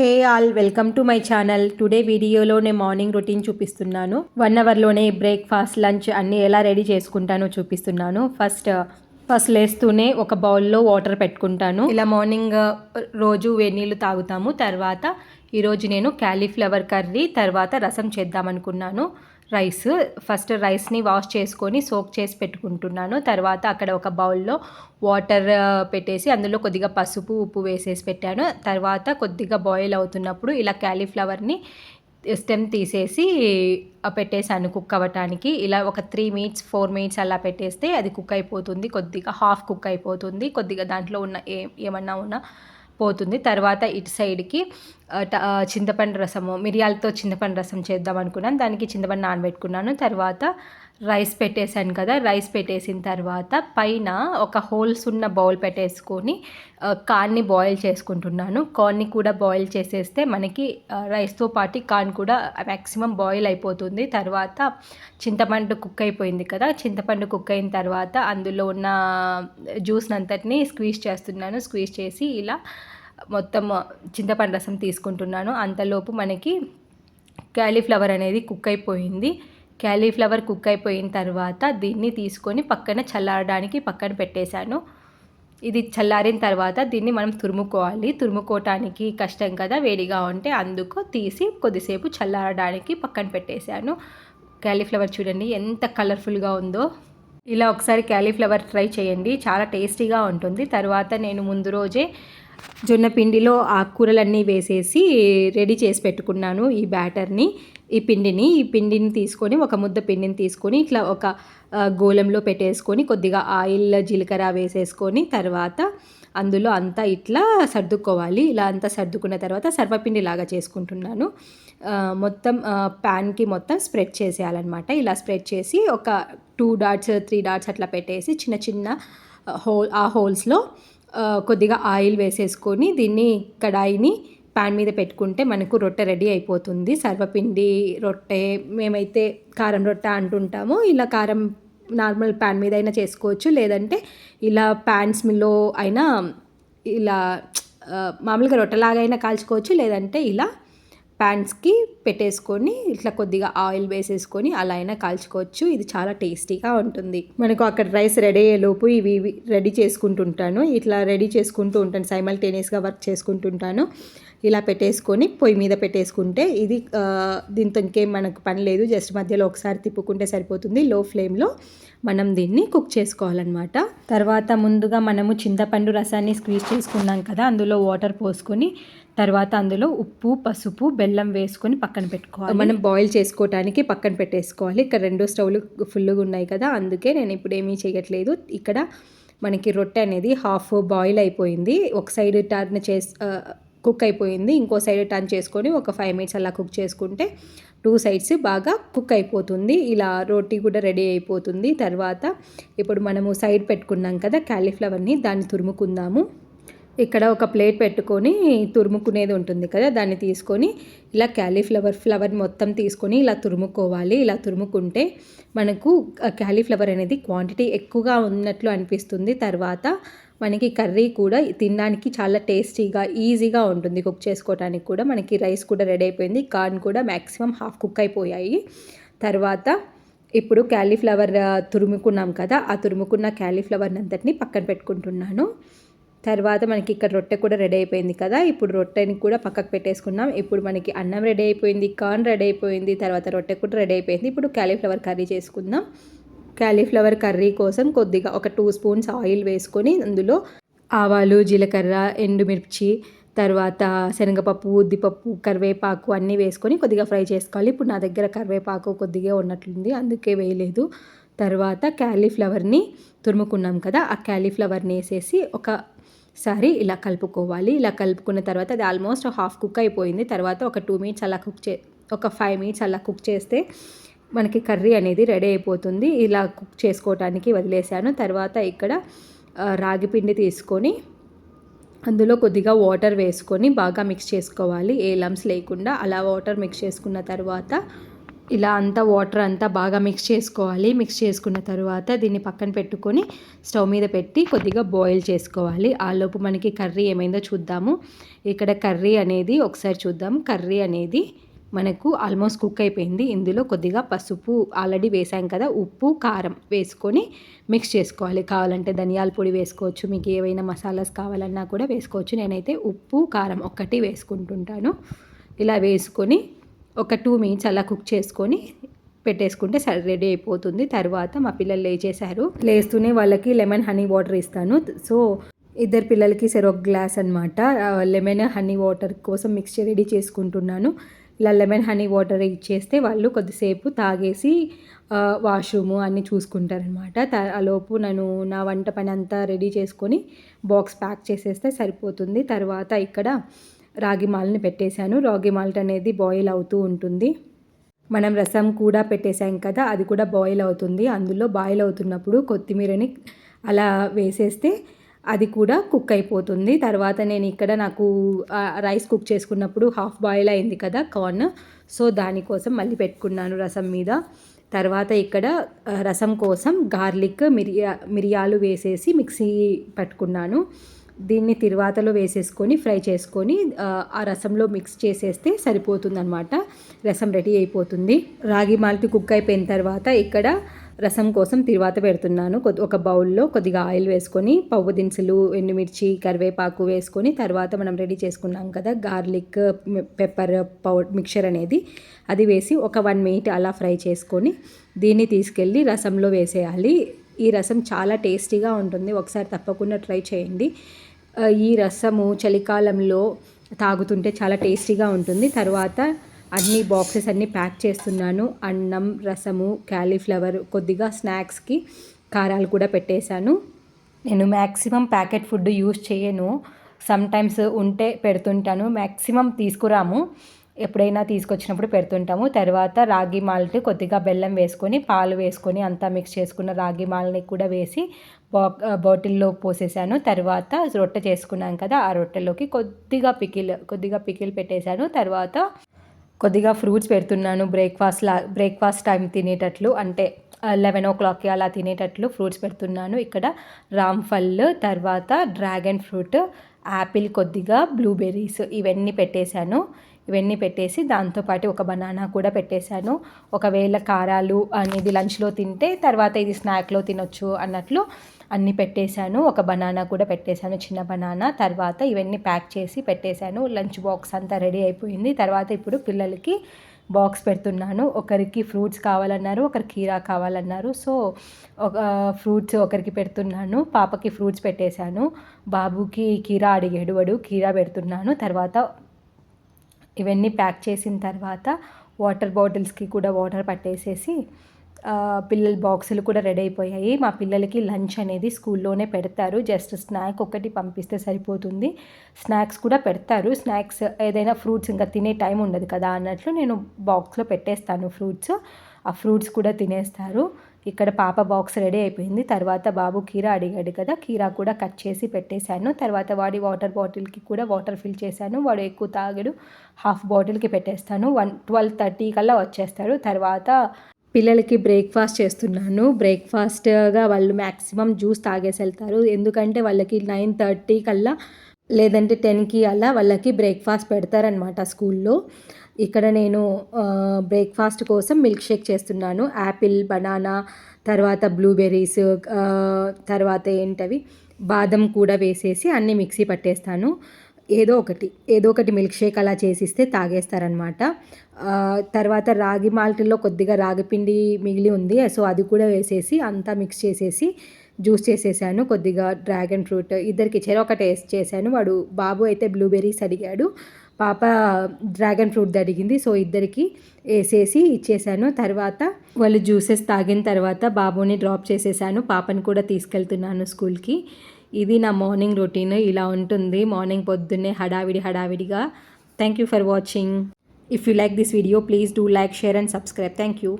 Hey all welcome to my channel. Today వీడియోలో నేను morning routine చూపిస్తున్నాను. 1 అవర్లోనే బ్రేక్ఫాస్ట్ లంచ్ అన్నీ ఎలా రెడీ చేసుకుంటానో చూపిస్తున్నాను. ఫస్ట్ లేస్తూనే ఒక బౌల్లో వాటర్ పెట్టుకుంటాను. ఇలా మార్నింగ్ రోజు వేడి నీళ్ళు తాగుతాము. తర్వాత ఈరోజు నేను క్యాలీఫ్లవర్ కర్రీ తర్వాత రసం చేద్దామనుకున్నాను. ఫస్ట్ రైస్ని వాష్ చేసుకొని సోక్ చేసి పెట్టుకుంటున్నాను. తర్వాత అక్కడ ఒక బౌల్లో వాటర్ పెట్టేసి అందులో కొద్దిగా పసుపు ఉప్పు వేసేసి పెట్టాను. తర్వాత కొద్దిగా బాయిల్ అవుతున్నప్పుడు ఇలా క్యాలీఫ్లవర్ని స్టెమ్ తీసేసి పెట్టేశాను కుక్ అవ్వటానికి. ఇలా ఒక 3 మినిట్స్ 4 మినిట్స్ అలా పెట్టేస్తే అది కుక్ అయిపోతుంది. కొద్దిగా హాఫ్ కుక్ అయిపోతుంది. కొద్దిగా దాంట్లో ఉన్న ఏమన్నా ఉన్నా పోతుంది. తర్వాత ఇటు సైడ్కి చింతపండు రసము, మిరియాలతో చింతపండు రసం చేద్దాం అనుకున్నాను. దానికి చింతపండు నానబెట్టుకున్నాను. తర్వాత రైస్ పెట్టేశాను కదా. రైస్ పెట్టేసిన తర్వాత పైన ఒక హోల్స్ ఉన్న బౌల్ పెట్టేసుకొని కార్న్ని బాయిల్ చేసుకుంటున్నాను. కార్న్ని కూడా బాయిల్ చేసేస్తే మనకి రైస్తో పాటు కార్న్ కూడా మ్యాక్సిమం బాయిల్ అయిపోతుంది. తర్వాత చింతపండు కుక్ అయిపోయింది కదా. చింతపండు కుక్ అయిన తర్వాత అందులో ఉన్న జ్యూస్ని అంతటిని స్క్వీజ్ చేస్తున్నాను. స్క్వీజ్ చేసి ఇలా మొత్తం చింతపండు రసం తీసుకుంటున్నాను. అంతలోపు మనకి క్యాలీఫ్లవర్ అనేది కుక్ అయిపోయింది. క్యాలీఫ్లవర్ కుక్ అయిపోయిన తర్వాత దీన్ని తీసుకొని పక్కన చల్లారడానికి పక్కన పెట్టేశాను. ఇది చల్లారిన తర్వాత దీన్ని మనం తురుముకోవాలి. తురుముకోవటానికి కష్టం కదా, వేడిగా ఉంటే, అందుకు తీసి కొద్దిసేపు చల్లారడానికి పక్కన పెట్టేశాను. క్యాలీఫ్లవర్ చూడండి ఎంత కలర్ఫుల్గా ఉందో. ఇలా ఒకసారి క్యాలీఫ్లవర్ ట్రై చేయండి, చాలా టేస్టీగా ఉంటుంది. తర్వాత నేను ముందు రోజే జొన్న పిండిలో ఆకుకూరలన్నీ వేసేసి రెడీ చేసి పెట్టుకున్నాను ఈ బ్యాటర్ని. ఈ పిండిని తీసుకొని ఒక ముద్ద పిండిని తీసుకొని ఇట్లా ఒక గోళంలో పెట్టేసుకొని కొద్దిగా ఆయిల్ జీలకర్ర వేసేసుకొని తర్వాత అందులో అంతా ఇట్లా సర్దుకోవాలి. ఇలా అంతా సర్దుకున్న తర్వాత సర్వపిండి లాగా చేసుకుంటున్నాను. మొత్తం ప్యాన్కి మొత్తం స్ప్రెడ్ చేసేయాలన్నమాట. ఇలా స్ప్రెడ్ చేసి ఒక 2 డాట్స్ 3 డాట్స్ అట్లా పెట్టేసి చిన్న చిన్న హోల్స్లో కొద్దిగా ఆయిల్ వేసేసుకొని దీన్ని కడాయిని ప్యాన్ మీద పెట్టుకుంటే మనకు రొట్టె రెడీ అయిపోతుంది. సర్వపిండి రొట్టె, మేమైతే కారం రొట్టె అంటుంటాము. ఇలా కారం నార్మల్ ప్యాన్ మీద అయినా చేసుకోవచ్చు, లేదంటే ఇలా ప్యాన్స్లో అయినా ఇలా మామూలుగా రొట్టెలాగా అయినా కాల్చుకోవచ్చు, లేదంటే ఇలా ప్యాన్స్కి పెట్టేసుకొని ఇట్లా కొద్దిగా ఆయిల్ వేసేసుకొని అలా అయినా కాల్చుకోవచ్చు. ఇది చాలా టేస్టీగా ఉంటుంది. మనకు అక్కడ రైస్ రెడీ అయ్యేలోపు ఇవి రెడీ చేసుకుంటుంటాను. ఇట్లా రెడీ చేసుకుంటూ ఉంటాను, సైమల్టేనియస్గా వర్క్ చేసుకుంటుంటాను. ఇలా పెట్టేసుకొని పొయ్యి మీద పెట్టేసుకుంటే ఇది దీంతో ఇంకేం మనకు పని లేదు. జస్ట్ మధ్యలో ఒకసారి తిప్పుకుంటే సరిపోతుంది. లో ఫ్లేమ్లో మనం దీన్ని కుక్ చేసుకోవాలన్నమాట. తర్వాత ముందుగా మనము చింతపండు రసాన్ని స్క్వీజ్ చేసుకున్నాం కదా, అందులో వాటర్ పోసుకొని తర్వాత అందులో ఉప్పు పసుపు బెల్లం వేసుకొని పక్కన పెట్టుకోవాలి. మనం బాయిల్ చేసుకోవడానికి పక్కన పెట్టేసుకోవాలి. ఇక్కడ 2 స్టవ్లు ఫుల్గా ఉన్నాయి కదా, అందుకే నేను ఇప్పుడు ఏమీ చేయట్లేదు. ఇక్కడ మనకి రొట్టె అనేది హాఫ్ బాయిల్ అయిపోయింది. ఒక సైడ్ టర్న్ కుక్ అయిపోయింది. ఇంకో సైడ్ టర్న్ చేసుకొని ఒక 5 మినిట్స్ అలా కుక్ చేసుకుంటే 2 సైడ్స్ బాగా కుక్ అయిపోతుంది. ఇలా రోటీ కూడా రెడీ అయిపోతుంది. తర్వాత ఇప్పుడు మనము సైడ్ పెట్టుకున్నాం కదా క్యాలీఫ్లవర్ని, దాన్ని తురుముకుందాము. ఇక్కడ ఒక ప్లేట్ పెట్టుకొని తురుముకునేది ఉంటుంది కదా, దాన్ని తీసుకొని ఇలా ఫ్లవర్ మొత్తం తీసుకొని ఇలా తురుముకోవాలి. ఇలా తురుముకుంటే మనకు క్యాలీఫ్లవర్ అనేది క్వాంటిటీ ఎక్కువగా ఉన్నట్లు అనిపిస్తుంది. తర్వాత మనకి కర్రీ కూడా తినడానికి చాలా టేస్టీగా ఈజీగా ఉంటుంది. కుక్ చేసుకోవడానికి కూడా మనకి రైస్ కూడా రెడీ అయిపోయింది. కార్న్ కూడా మ్యాక్సిమం హాఫ్ కుక్ అయిపోయాయి. తర్వాత ఇప్పుడు క్యాలీఫ్లవర్ తురుముకున్నాం కదా, ఆ తురుముకున్న క్యాలీఫ్లవర్ని అంతటిని పక్కన పెట్టుకుంటున్నాను. తర్వాత మనకి ఇక్కడ రొట్టె కూడా రెడీ అయిపోయింది కదా, ఇప్పుడు రొట్టెని కూడా పక్కకు పెట్టేసుకున్నాం. ఇప్పుడు మనకి అన్నం రెడీ అయిపోయింది, కార్న్ రెడీ అయిపోయింది, తర్వాత రొట్టె కూడా రెడీ అయిపోయింది. ఇప్పుడు క్యాలీఫ్లవర్ కర్రీ చేసుకుందాం. క్యాలీఫ్లవర్ కర్రీ కోసం కొద్దిగా ఒక 2 స్పూన్స్ ఆయిల్ వేసుకొని అందులో ఆవాలు జీలకర్ర ఎండుమిర్చి తర్వాత శనగపప్పు ఉద్దిపప్పు కరివేపాకు అన్నీ వేసుకొని కొద్దిగా ఫ్రై చేసుకోవాలి. ఇప్పుడు నా దగ్గర కరివేపాకు కొద్దిగా ఉన్నట్లుంది, అందుకే వేయలేదు. తర్వాత క్యాలీఫ్లవర్ని తురుముకున్నాం కదా, ఆ క్యాలీఫ్లవర్ని వేసేసి ఒకసారి ఇలా కలుపుకోవాలి. ఇలా కలుపుకున్న తర్వాత అది ఆల్మోస్ట్ హాఫ్ కుక్ అయిపోయింది. తర్వాత ఒక 2 మినిట్స్ అలా ఒక 5 మినిట్స్ అలా కుక్ చేస్తే మనకి కర్రీ అనేది రెడీ అయిపోతుంది. ఇలా కుక్ చేసుకోవడానికి వదిలేసాను. తర్వాత ఇక్కడ రాగి పిండి తీసుకొని అందులో కొద్దిగా వాటర్ వేసుకొని బాగా మిక్స్ చేసుకోవాలి, ఏ లంప్స్ లేకుండా. అలా వాటర్ మిక్స్ చేసుకున్న తర్వాత ఇలా అంతా వాటర్ అంతా బాగా మిక్స్ చేసుకోవాలి. మిక్స్ చేసుకున్న తర్వాత దీన్ని పక్కన పెట్టుకొని స్టవ్ మీద పెట్టి కొద్దిగా బాయిల్ చేసుకోవాలి. ఆలోపు మనకి కర్రీ ఏమైందో చూద్దాము. ఇక్కడ కర్రీ అనేది ఒకసారి చూద్దాం. కర్రీ అనేది మనకు ఆల్మోస్ట్ కుక్ అయిపోయింది. ఇందులో కొద్దిగా పసుపు ఆల్రెడీ వేసాం కదా, ఉప్పు కారం వేసుకొని మిక్స్ చేసుకోవాలి. కావాలంటే ధనియాల పొడి వేసుకోవచ్చు, మీకు ఏవైనా మసాలాస్ కావాలన్నా కూడా వేసుకోవచ్చు. నేనైతే ఉప్పు కారం ఒక్కటి వేసుకుంటుంటాను. ఇలా వేసుకొని ఒక 2 మినిట్స్ అలా కుక్ చేసుకొని పెట్టేసుకుంటే రెడీ అయిపోతుంది. తర్వాత మా పిల్లలు లేచేశారు. లేస్తూనే వాళ్ళకి లెమన్ హనీ వాటర్ ఇస్తాను. సో ఇద్దరు పిల్లలకి ఒక గ్లాస్ అనమాట లెమన్ హనీ వాటర్ కోసం మిక్స్చర్ రెడీ చేసుకుంటున్నాను. ఇలా లెమన్ హనీ వాటర్ ఇచ్చేస్తే వాళ్ళు కొద్దిసేపు తాగేసి వాష్రూము అన్నీ చూసుకుంటారనమాట. ఆలోపు నేను నా వంట పని అంతా రెడీ చేసుకొని బాక్స్ ప్యాక్ చేసేస్తే సరిపోతుంది. తర్వాత ఇక్కడ రాగి మాల్ట్ని పెట్టేశాను. రాగి మాల్ట్ అనేది బాయిల్ అవుతూ ఉంటుంది. మనం రసం కూడా పెట్టేశాం కదా, అది కూడా బాయిల్ అవుతుంది. అందులో బాయిల్ అవుతున్నప్పుడు కొత్తిమీరని అలా వేసేస్తే అది కూడా కుక్ అయిపోతుంది. తర్వాత నేను ఇక్కడ నాకు రైస్ కుక్ చేసుకున్నప్పుడు హాఫ్ బాయిల్ అయింది కదా కార్న్, సో దానికోసం మళ్ళీ పెట్టుకున్నాను రసం మీద. తర్వాత ఇక్కడ రసం కోసం గార్లిక్ మిరియాలు వేసేసి మిక్సీ పట్టుకున్నాను. దీన్ని తిరువాతలో వేసేసుకొని ఫ్రై చేసుకొని ఆ రసంలో మిక్స్ చేసేస్తే సరిపోతుందన్నమాట. రసం రెడీ అయిపోతుంది. రాగి మాల్ట్ కుక్ అయిపోయిన తర్వాత ఇక్కడ రసం కోసం తిరువాత పెడుతున్నాను. ఒక బౌల్లో కొద్దిగా ఆయిల్ వేసుకొని పప్పు దినుసులు, ఎండుమిర్చి, కరివేపాకు వేసుకొని తర్వాత మనం రెడీ చేసుకున్నాం కదా గార్లిక్ పెప్పర్ మిక్చర్ అనేది, అది వేసి ఒక 1 మినిట్ అలా ఫ్రై చేసుకొని దీన్ని తీసుకెళ్ళి రసంలో వేసేయాలి. ఈ రసం చాలా టేస్టీగా ఉంటుంది. ఒకసారి తప్పకుండా ట్రై చేయండి. ఈ రసము చలికాలంలో తాగుతుంటే చాలా టేస్టీగా ఉంటుంది. తర్వాత అన్ని బాక్సెస్ అన్నీ ప్యాక్ చేస్తున్నాను. అన్నం, రసము, క్యాలీఫ్లవర్, కొద్దిగా స్నాక్స్కి కారాలు కూడా పెట్టేశాను. నేను మ్యాక్సిమం ప్యాకెట్ ఫుడ్ యూజ్ చేయను. సమ్టైమ్స్ ఉంటే పెడుతుంటాను. మ్యాక్సిమం తీసుకురాము, ఎప్పుడైనా తీసుకొచ్చినప్పుడు పెడుతుంటాము. తర్వాత రాగి మాల్ట్ కొద్దిగా బెల్లం వేసుకొని పాలు వేసుకొని అంతా మిక్స్ చేసుకున్న రాగి మాల్ట్ని కూడా వేసి బాటిల్లో పోసేసాను. తర్వాత రొట్టె చేసుకున్నాను కదా, ఆ రొట్టెలోకి కొద్దిగా పికిల్ పెట్టేశాను. తర్వాత కొద్దిగా ఫ్రూట్స్ పెడుతున్నాను. బ్రేక్ఫాస్ట్ టైం తినేటట్లు, అంటే 11 o'clockకి అలా తినేటట్లు ఫ్రూట్స్ పెడుతున్నాను. ఇక్కడ రామ్ఫల్, తర్వాత డ్రాగన్ ఫ్రూట్, యాపిల్, కొద్దిగా బ్లూబెర్రీస్ ఇవన్నీ పెట్టేశాను. ఇవన్నీ పెట్టేసి దాంతోపాటు ఒక బనానా కూడా పెట్టేశాను. ఒకవేళ కారాలు అనేది లంచ్లో తింటే తర్వాత ఇది స్నాక్లో తినొచ్చు అన్నట్లు అన్నీ పెట్టేశాను. ఒక బనానా కూడా పెట్టేశాను, చిన్న బనానా. తర్వాత ఇవన్నీ ప్యాక్ చేసి పెట్టేశాను. లంచ్ బాక్స్ అంతా రెడీ అయిపోయింది. తర్వాత ఇప్పుడు పిల్లలకి బాక్స్ పెడుతున్నాను. ఒకరికి ఫ్రూట్స్ కావాలన్నారు, ఒకరికి కీరా కావాలన్నారు. సో ఫ్రూట్స్ ఒకరికి పెడుతున్నాను. పాపకి ఫ్రూట్స్ పెట్టేశాను, బాబుకి కీరా అడిగాడు, వాడు కీరా పెడుతున్నాను. తర్వాత ఇవన్నీ ప్యాక్ చేసిన తర్వాత వాటర్ బాటిల్స్కి కూడా వాటర్ పట్టేసేసి పిల్లల బాక్సులు కూడా రెడీ అయిపోయాయి. మా పిల్లలకి లంచ్ అనేది స్కూల్లోనే పెడతారు. జస్ట్ స్నాక్ ఒకటి పంపిస్తే సరిపోతుంది. స్నాక్స్ కూడా పెడతారు. స్నాక్స్ ఏదైనా ఫ్రూట్స్ ఇంకా తినే టైం ఉండదు కదా అన్నట్లు నేను బాక్స్లో పెట్టేస్తాను ఫ్రూట్స్. ఆ ఫ్రూట్స్ కూడా తినేస్తారు. ఇక్కడ పాప బాక్స్ రెడీ అయిపోయింది. తర్వాత బాబు కీరా అడిగాడు కదా, కీరా కూడా కట్ చేసి పెట్టేశాను. తర్వాత వాడి వాటర్ బాటిల్కి కూడా వాటర్ ఫిల్ చేశాను. వాడు ఎక్కువ తాగడు, హాఫ్ బాటిల్కి పెట్టేస్తాను. 12:30 కల్లా వచ్చేస్తాడు. తర్వాత పిల్లలకి బ్రేక్ఫాస్ట్ చేస్తున్నాను. బ్రేక్ఫాస్ట్గా వాళ్ళు మ్యాక్సిమం జ్యూస్ తాగేసి వెళ్తారు. ఎందుకంటే వాళ్ళకి 9:30 కల్లా లేదంటే 10కి అలా వాళ్ళకి బ్రేక్ఫాస్ట్ పెడతారనమాట స్కూల్లో. ఇక్కడ నేను బ్రేక్ఫాస్ట్ కోసం మిల్క్ షేక్ చేస్తున్నాను. యాపిల్, బనానా, తర్వాత బ్లూబెర్రీస్, తర్వాత ఏంటవి బాదం కూడా వేసేసి అన్నీ మిక్సీ పట్టేస్తాను. ఏదో ఒకటి మిల్క్ షేక్ అలా చేసిస్తే తాగేస్తారనమాట. తర్వాత రాగి మాల్ట్లో కొద్దిగా రాగి పిండి మిగిలి ఉంది, సో అది కూడా వేసేసి అంతా మిక్స్ చేసేసి జ్యూస్ చేసేసాను. కొద్దిగా డ్రాగన్ ఫ్రూట్ ఇద్దరికి చెరొక టేస్ట్ చేశాను. బాబు అయితే బ్లూబెర్రీస్ అడిగాడు, పాప డ్రాగన్ ఫ్రూట్ అడిగింది. సో ఇద్దరికి వేసేసి ఇచ్చేసాను. తర్వాత వాళ్ళు జ్యూసెస్ తాగిన తర్వాత బాబుని డ్రాప్ చేసేసాను. పాపని కూడా తీసుకెళ్తున్నాను స్కూల్కి. ఇది నా మార్నింగ్ రొటీన్. ఇలా ఉంటుంది మార్నింగ్ పొద్దున్నే హడావిడిగా. Thank you for watching. If you like this video please do like, share and subscribe. Thank you.